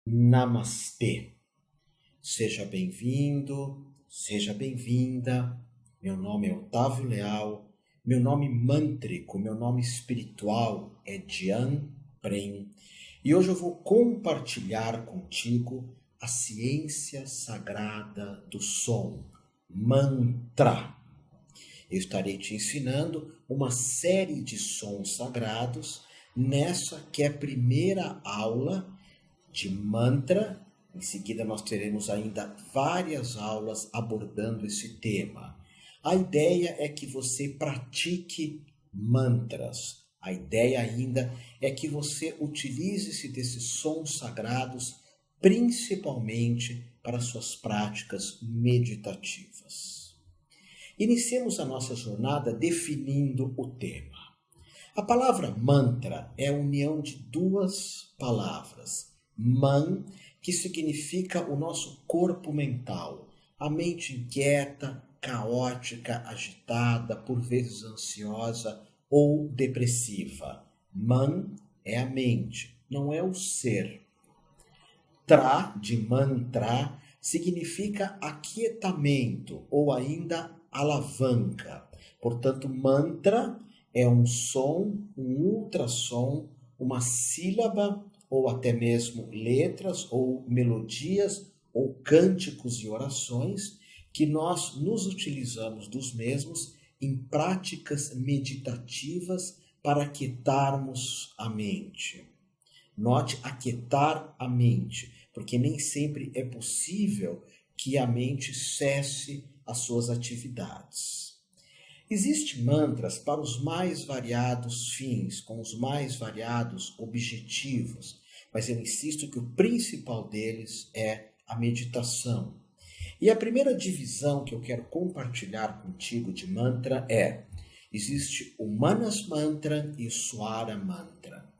Namastê. Seja bem-vindo, seja bem-vinda. Meu nome é Otávio Leal. Meu nome mântrico, meu nome espiritual é Dhyan Prem. E hoje eu vou compartilhar contigo a ciência sagrada do som, mantra. Eu estarei te ensinando uma série de sons sagrados nessa que é a primeira aula de mantra. Em seguida, nós teremos ainda várias aulas abordando esse tema. A ideia é que você pratique mantras. A ideia ainda é que você utilize-se desses sons sagrados, principalmente para suas práticas meditativas. Iniciemos a nossa jornada definindo o tema. A palavra mantra é a união de duas palavras. Man, que significa o nosso corpo mental, a mente inquieta, caótica, agitada, por vezes ansiosa ou depressiva. Man é a mente, não é o ser. Tra, de mantra, significa aquietamento ou ainda alavanca. Portanto, mantra é um som, um ultrassom, uma sílaba ou até mesmo letras ou melodias ou cânticos e orações que nós nos utilizamos dos mesmos em práticas meditativas para aquietarmos a mente. Note aquietar a mente, porque nem sempre é possível que a mente cesse as suas atividades. Existem mantras para os mais variados fins, com os mais variados objetivos, mas eu insisto que o principal deles é a meditação. E a primeira divisão que eu quero compartilhar contigo de mantra é: existe o Manas Mantra e o Swara Mantra.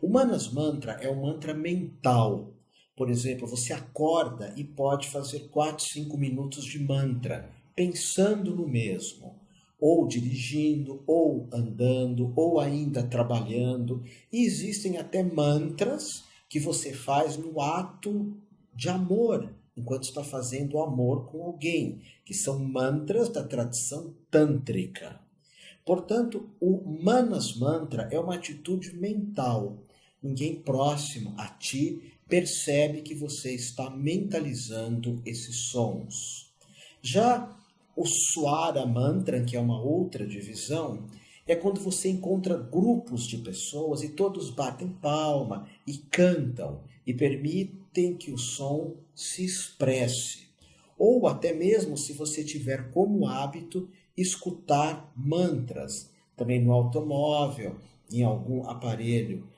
O Manas Mantra é um mantra mental. Por exemplo, você acorda e pode fazer 4, 5 minutos de mantra, pensando no mesmo, ou dirigindo, ou andando, ou ainda trabalhando. E existem até mantras que você faz no ato de amor, enquanto está fazendo amor com alguém, que são mantras da tradição tântrica. Portanto, o Manas Mantra é uma atitude mental. Ninguém próximo a ti percebe que você está mentalizando esses sons. Já o Swara Mantra, que é uma outra divisão, é quando você encontra grupos de pessoas e todos batem palma e cantam e permitem que o som se expresse. Ou até mesmo se você tiver como hábito escutar mantras, também no automóvel, em algum aparelho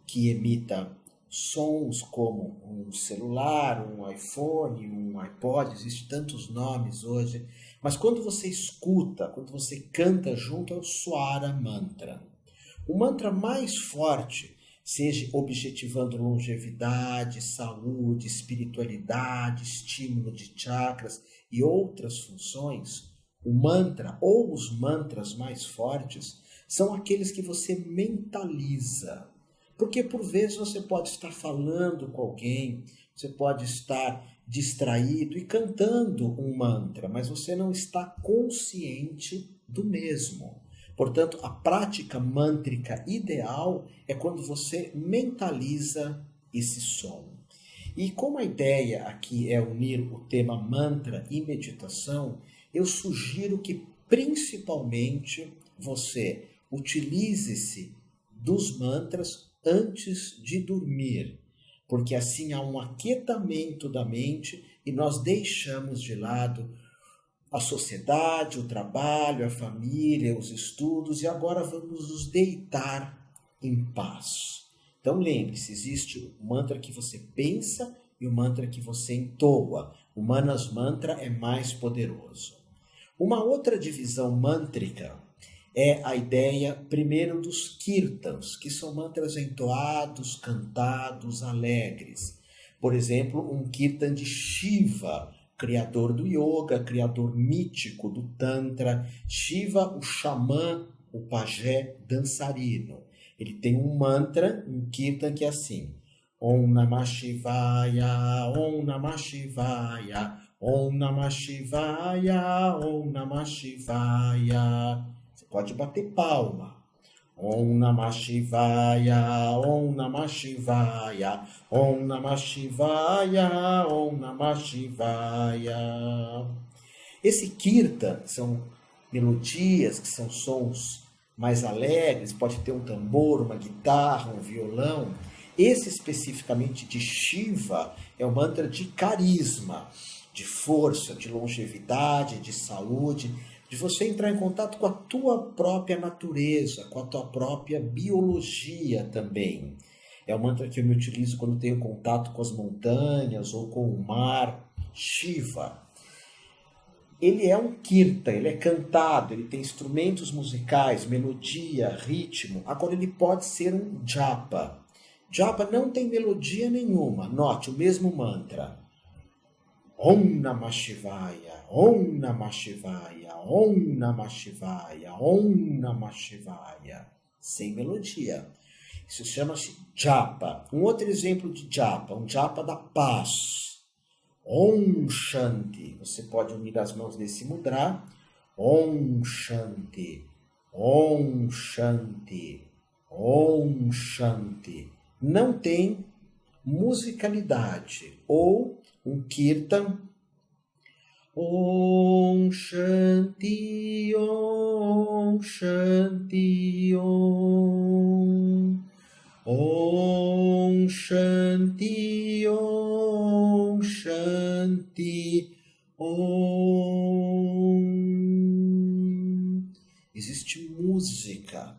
que emita sons como um celular, um iPhone, um iPod, existem tantos nomes hoje, mas quando você escuta, quando você canta junto ao Swara Mantra. O mantra mais forte, seja objetivando longevidade, saúde, espiritualidade, estímulo de chakras e outras funções, o mantra ou os mantras mais fortes são aqueles que você mentaliza. Porque por vezes você pode estar falando com alguém, você pode estar distraído e cantando um mantra, mas você não está consciente do mesmo. Portanto, a prática mântrica ideal é quando você mentaliza esse som. E como a ideia aqui é unir o tema mantra e meditação, eu sugiro que principalmente você utilize-se dos mantras antes de dormir, porque assim há um aquietamento da mente e nós deixamos de lado a sociedade, o trabalho, a família, os estudos e agora vamos nos deitar em paz. Então lembre-se, existe o mantra que você pensa e o mantra que você entoa. O Manas Mantra é mais poderoso. Uma outra divisão mântrica é a ideia, primeiro, dos kirtans, que são mantras entoados, cantados, alegres. Por exemplo, um kirtan de Shiva, criador do yoga, criador mítico do tantra. Shiva, o xamã, o pajé dançarino. Ele tem um mantra, um kirtan, que é assim: Om Namah Shivaya, Om Namah Shivaya, Om Namah Shivaya, Om Namah Shivaya. Você pode bater palma. Om Namah Shivaya, Om Namah Shivaya, Om Namah Shivaya, Om Namah Shivaya. Esse kirtan são melodias, que são sons mais alegres, pode ter um tambor, uma guitarra, um violão. Esse especificamente de Shiva é o mantra de carisma, de força, de longevidade, de saúde, de você entrar em contato com a tua própria natureza, com a tua própria biologia também. É o mantra que eu me utilizo quando tenho contato com as montanhas ou com o mar. Shiva. Ele é um kirtan, ele é cantado, ele tem instrumentos musicais, melodia, ritmo. Agora ele pode ser um japa. Japa não tem melodia nenhuma. Note o mesmo mantra. Om Namah Shivaya, Om Namah Shivaya, Om Namah Shivaya, Om Namah Shivaya. Sem melodia. Isso chama-se japa. Um outro exemplo de japa, um japa da paz. Om Shanti. Você pode unir as mãos nesse mudra. Om Shanti, Om Shanti, Om Shanti. Não tem musicalidade. Ou um kirtan. Om Shanti, Om Shanti, Om. Om Shanti, Om Shanti, Om. Existe música.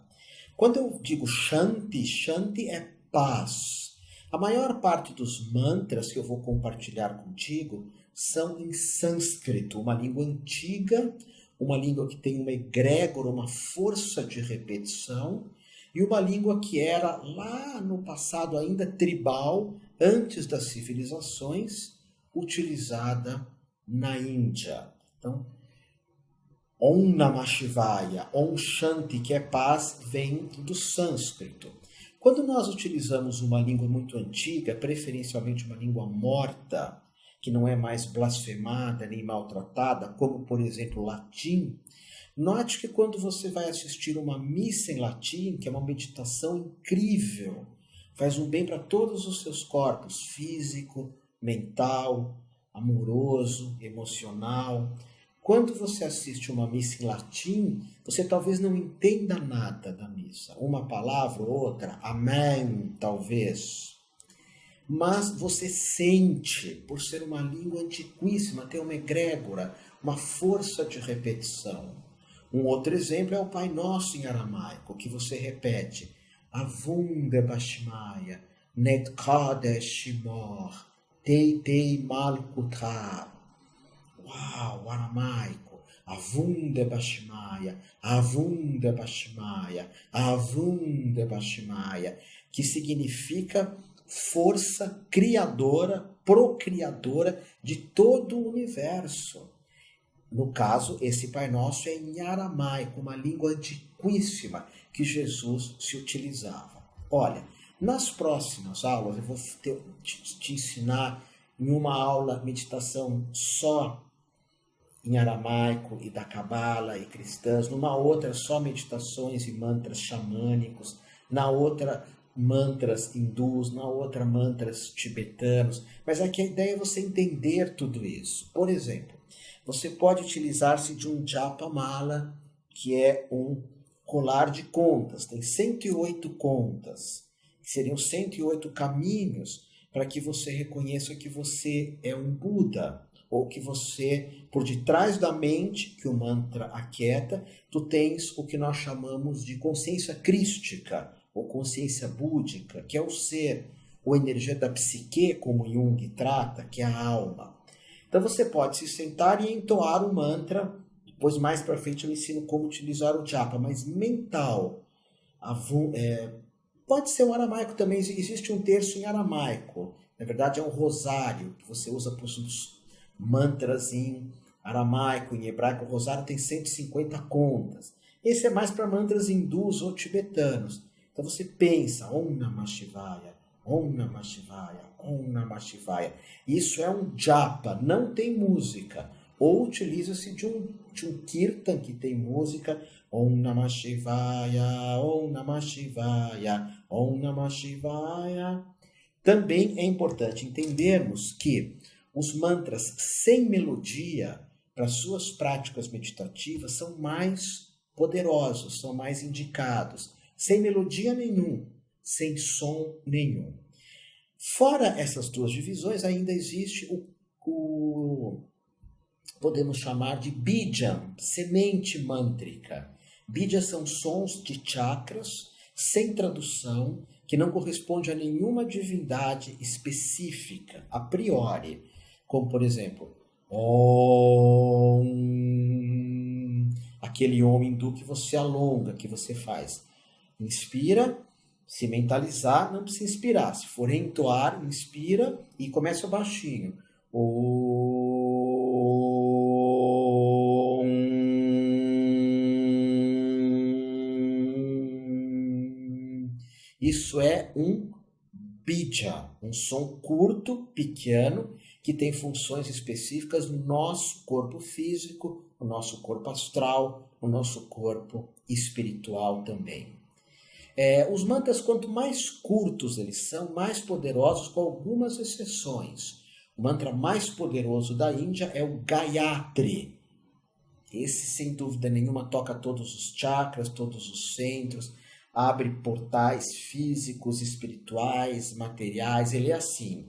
Quando eu digo Shanti, Shanti é paz. A maior parte dos mantras que eu vou compartilhar contigo são em sânscrito, uma língua antiga, uma língua que tem uma egrégora, uma força de repetição, e uma língua que era lá no passado ainda tribal, antes das civilizações, utilizada na Índia. Então, Om Namah Shivaya, Om Shanti, que é paz, vem do sânscrito. Quando nós utilizamos uma língua muito antiga, preferencialmente uma língua morta, que não é mais blasfemada nem maltratada, como, por exemplo, o latim, note que quando você vai assistir uma missa em latim, que é uma meditação incrível, faz um bem para todos os seus corpos, físico, mental, amoroso, emocional. Quando você assiste uma missa em latim, você talvez não entenda nada da missa. Uma palavra ou outra, amém, talvez. Mas você sente, por ser uma língua antiquíssima, tem uma egrégora, uma força de repetição. Um outro exemplo é o Pai Nosso em aramaico, que você repete. Avunde Bashmaya, Net Kadesh Shimor, Tei Tei Malkutra. Uau, aramaico. Avunde Bashmaya, Avunde Bashmaya, Avunde Bashmaya, que significa força criadora, procriadora de todo o universo. No caso, esse Pai Nosso é em aramaico, uma língua antiquíssima que Jesus se utilizava. Olha, nas próximas aulas eu vou te ensinar em uma aula meditação só em aramaico e da cabala e cristãs, numa outra só meditações e mantras xamânicos, na outra mantras hindus, na outra mantras tibetanos. Mas aqui a ideia é você entender tudo isso. Por exemplo, você pode utilizar-se de um japa mala, que é um colar de contas. Tem 108 contas, que seriam 108 caminhos para que você reconheça que você é um Buda, ou que você, por detrás da mente, que o mantra aquieta, tu tens o que nós chamamos de consciência crística, ou consciência búdica, que é o ser, ou energia da psique, como Jung trata, que é a alma. Então você pode se sentar e entoar o mantra, depois mais para frente eu ensino como utilizar o japa, mas mental. Pode ser um aramaico também, existe um terço em aramaico, na verdade é um rosário, que você usa para os mantras em aramaico, em hebraico. O rosário tem 150 contas. Esse é mais para mantras hindus ou tibetanos. Então você pensa, Om Namah Shivaya, Om Namah Shivaya, Om Namah Shivaya. Isso é um japa, não tem música. Ou utiliza-se de um kirtan que tem música. Om Namah Shivaya, Om Namah Shivaya, Om Namah Shivaya. Também é importante entendermos que os mantras sem melodia, para suas práticas meditativas, são mais poderosos, são mais indicados. Sem melodia nenhum, sem som nenhum. Fora essas duas divisões, ainda existe o podemos chamar de Bijam, semente mântrica. Bija são sons de chakras, sem tradução, que não corresponde a nenhuma divindade específica, a priori. Como, por exemplo, Om, aquele Om hindu que você alonga, que você faz. Inspira, se mentalizar, não precisa inspirar. Se for entoar, inspira e começa baixinho. Isso é um bija, um som curto, pequeno, que tem funções específicas no nosso corpo físico, no nosso corpo astral, no nosso corpo espiritual também. Os mantras, quanto mais curtos eles são, mais poderosos, com algumas exceções. O mantra mais poderoso da Índia é o Gayatri. Esse, sem dúvida nenhuma, toca todos os chakras, todos os centros, abre portais físicos, espirituais, materiais. Ele é assim: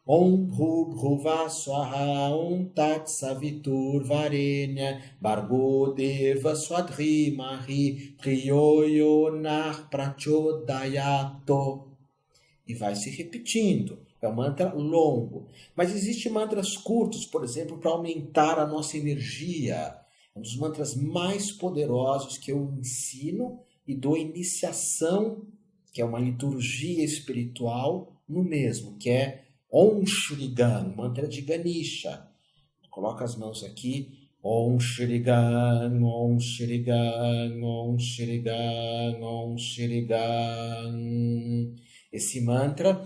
Om Bhurva Swaha Om Tat Savitur Varenya Bhargo Deva Swadhimahi Dhiyo Yo Nar Prachodayato. E vai se repetindo. É um mantra longo. Mas existem mantras curtos, por exemplo, para aumentar a nossa energia. É um dos mantras mais poderosos que eu ensino e dou iniciação, que é uma liturgia espiritual, no mesmo, que é Om Shri Gan, mantra de Ganesha. Coloca as mãos aqui. Om Shri Gan, Om Shri Gan, Om Shri Gan, Om Shri Gan. Esse mantra,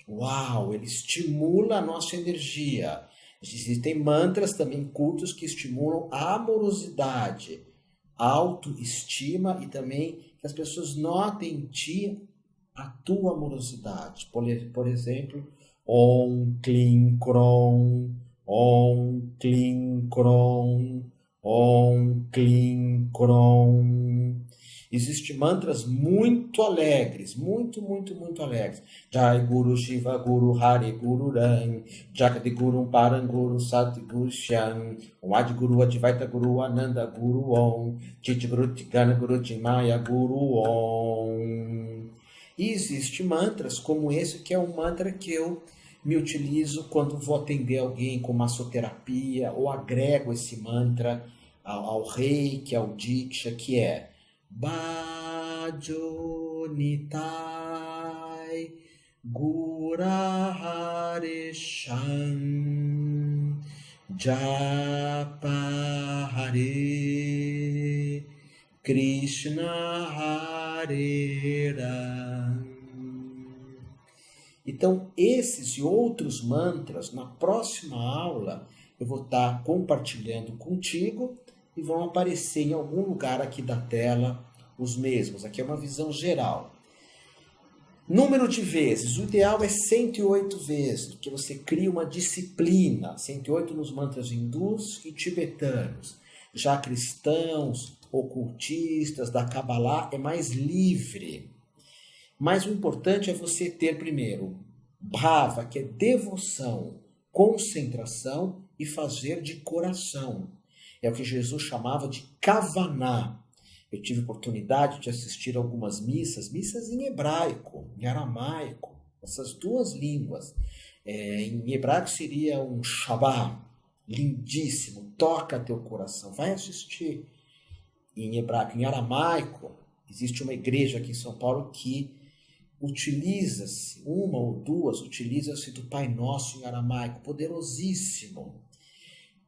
uau, ele estimula a nossa energia. Existem mantras também curtos que estimulam a amorosidade, autoestima e também que as pessoas notem em ti a tua amorosidade. Por exemplo, Om Klim Krom, Om Klim Krom, Om Klim Krom. Existem mantras muito alegres, muito alegres. Jai Guru Shiva Guru Hari Guru Ram, Jagadi Guru Paranguru Satguru Shyam, Adi Guru Advaita Guru Ananda Guru Om, Chit Guru Tigana Guru Timaya Guru Om. E existem mantras como esse, que é um mantra que eu me utilizo quando vou atender alguém com massoterapia, ou agrego esse mantra ao reiki, ao diksha, que é Bhajo Nitai Gurahare Shan Japa Hare Krishna Hare Ram. Então, esses e outros mantras, na próxima aula, eu vou estar compartilhando contigo e vão aparecer em algum lugar aqui da tela os mesmos. Aqui é uma visão geral. Número de vezes, o ideal é 108 vezes, porque você cria uma disciplina. 108 nos mantras hindus e tibetanos. Já cristãos, ocultistas, da Kabbalah, é mais livre. Mas o importante é você ter primeiro bhava, que é devoção, concentração e fazer de coração. É o que Jesus chamava de kavaná. Eu tive oportunidade de assistir algumas missas em hebraico, em aramaico, essas duas línguas. Em hebraico seria um Shabbat, lindíssimo, toca teu coração, vai assistir. Em hebraico, em aramaico, existe uma igreja aqui em São Paulo que utiliza-se, uma ou duas, utiliza-se do Pai Nosso em aramaico, poderosíssimo.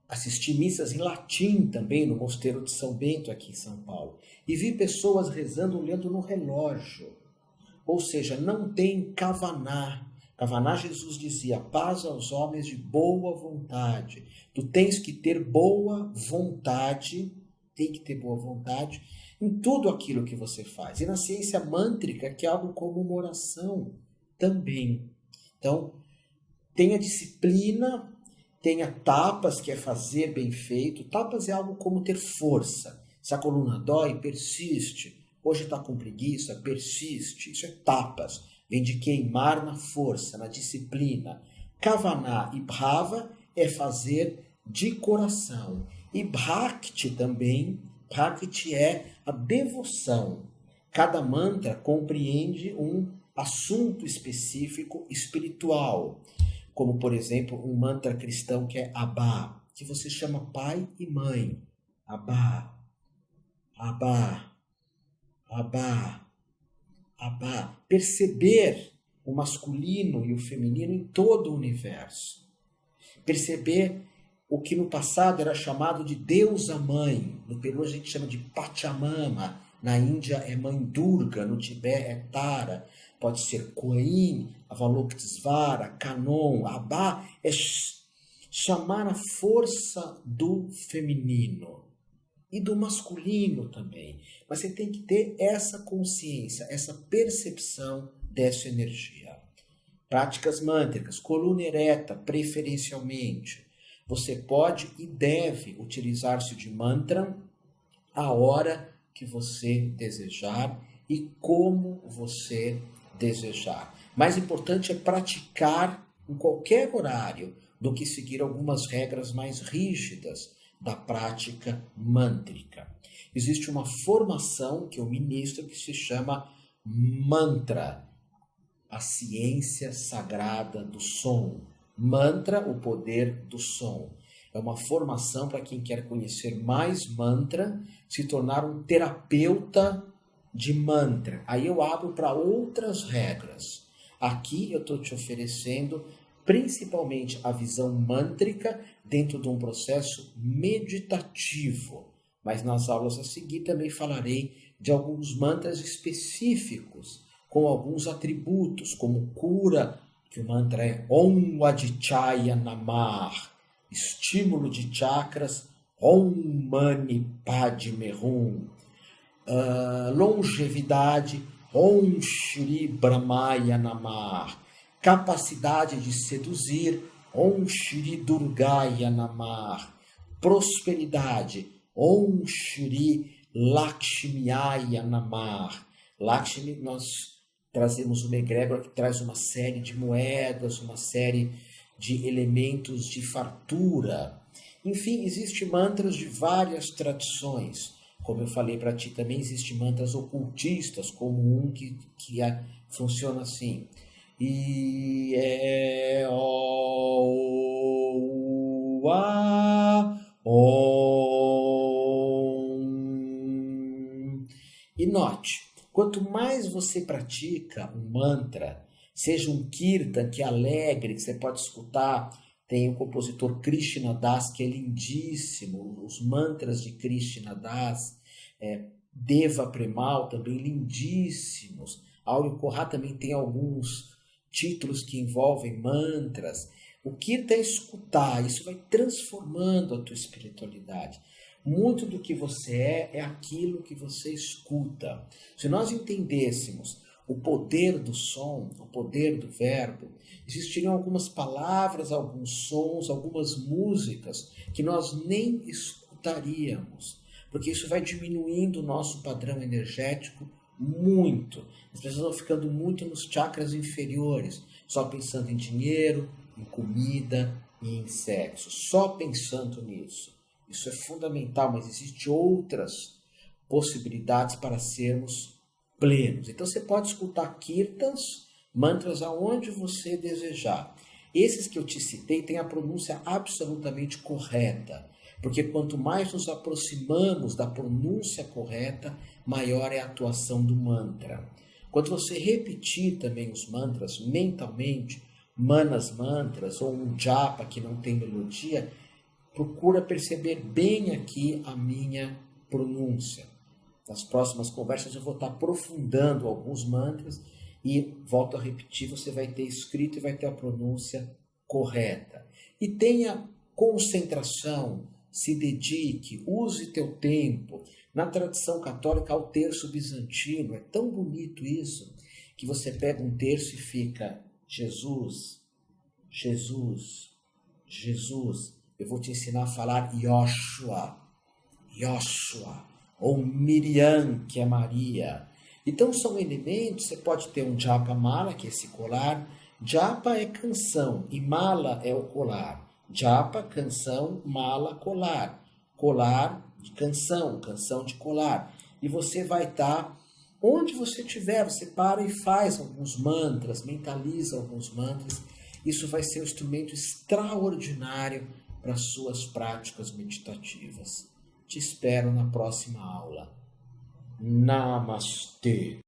Assisti missas em latim também no Mosteiro de São Bento, aqui em São Paulo. E vi pessoas rezando olhando no relógio. ou seja, não tem kavaná. Kavaná, Jesus dizia, paz aos homens de boa vontade. Tu tens que ter boa vontade, tem que ter boa vontade em tudo aquilo que você faz. E na ciência mântrica, que é algo como uma oração também. Então, tenha disciplina, tenha tapas, que é fazer bem feito. Tapas é algo como ter força. Se a coluna dói, persiste. Hoje está com preguiça, persiste. Isso é tapas. Vem de queimar na força, na disciplina. Kavaná e bhava é fazer de coração. E bhakti também. Bhakti é a devoção. Cada mantra compreende um assunto específico espiritual. Como, por exemplo, um mantra cristão que é Abba, que você chama pai e mãe. Abba, Abba, Abba, Abba. Perceber o masculino e o feminino em todo o universo. Perceber o que no passado era chamado de deusa mãe. No Peru a gente chama de Pachamama. Na Índia é mãe Durga. No Tibete é Tara. Pode ser Kuan Yin, Avalokitesvara, Kanon. Abba é chamar a força do feminino e do masculino também. Mas você tem que ter essa consciência, essa percepção dessa energia. Práticas mântricas, coluna ereta, preferencialmente. Você pode e deve utilizar-se de mantra a hora que você desejar e como você desejar. Mais importante é praticar em qualquer horário do que seguir algumas regras mais rígidas da prática mântrica. Existe uma formação que eu ministro que se chama mantra, a ciência sagrada do som. Mantra, o poder do som. É uma formação para quem quer conhecer mais mantra, se tornar um terapeuta de mantra. Aí eu abro para outras regras. Aqui eu estou te oferecendo principalmente a visão mântrica dentro de um processo meditativo. Mas nas aulas a seguir também falarei de alguns mantras específicos, com alguns atributos, como cura, que o mantra é Om Aditya Namah, estímulo de chakras, Om Mani Padme Hum, longevidade, Om Shri Brahmaya Namah, capacidade de seduzir, Om Shri Durgaya Namah, prosperidade, Om Shri Lakshmiyaya Namah. Lakshmi, nós trazemos uma egrégora que traz uma série de moedas, uma série de elementos de fartura. Enfim, existem mantras de várias tradições. Como eu falei para ti, também existem mantras ocultistas, como um que funciona assim. E é o a om. E note, quanto mais você pratica um mantra, seja um kirtan que é alegre, que você pode escutar, tem o compositor Krishna Das, que é lindíssimo, os mantras de Krishna Das, Deva Premal também lindíssimos, Áureo Kohá também tem alguns títulos que envolvem mantras. O kirtan é escutar, isso vai transformando a tua espiritualidade. Muito do que você é aquilo que você escuta. Se nós entendêssemos o poder do som, o poder do verbo, existiriam algumas palavras, alguns sons, algumas músicas que nós nem escutaríamos, porque isso vai diminuindo o nosso padrão energético muito. As pessoas vão ficando muito nos chakras inferiores, só pensando em dinheiro, em comida e em sexo, só pensando nisso. Isso é fundamental, mas existem outras possibilidades para sermos plenos. Então você pode escutar kirtans, mantras aonde você desejar. Esses que eu te citei têm a pronúncia absolutamente correta, porque quanto mais nos aproximamos da pronúncia correta, maior é a atuação do mantra. Quando você repetir também os mantras mentalmente, manas mantras ou um japa que não tem melodia, procura perceber bem aqui a minha pronúncia. Nas próximas conversas eu vou estar aprofundando alguns mantras E, volto a repetir, você vai ter escrito e vai ter a pronúncia correta. E tenha concentração, se dedique, use teu tempo. Na tradição católica, ao terço bizantino, é tão bonito isso, que você pega um terço e fica Jesus, Jesus, Jesus. Eu vou te ensinar a falar Yoshua, Yoshua, ou Miriam, que é Maria. Então são elementos, você pode ter um japa mala, que é esse colar. Japa é canção e mala é o colar. Japa, canção, mala, colar. Colar de canção, canção de colar. E você vai estar onde você estiver, você para e faz alguns mantras, mentaliza alguns mantras. Isso vai ser um instrumento extraordinário para as suas práticas meditativas. Te espero na próxima aula. Namastê.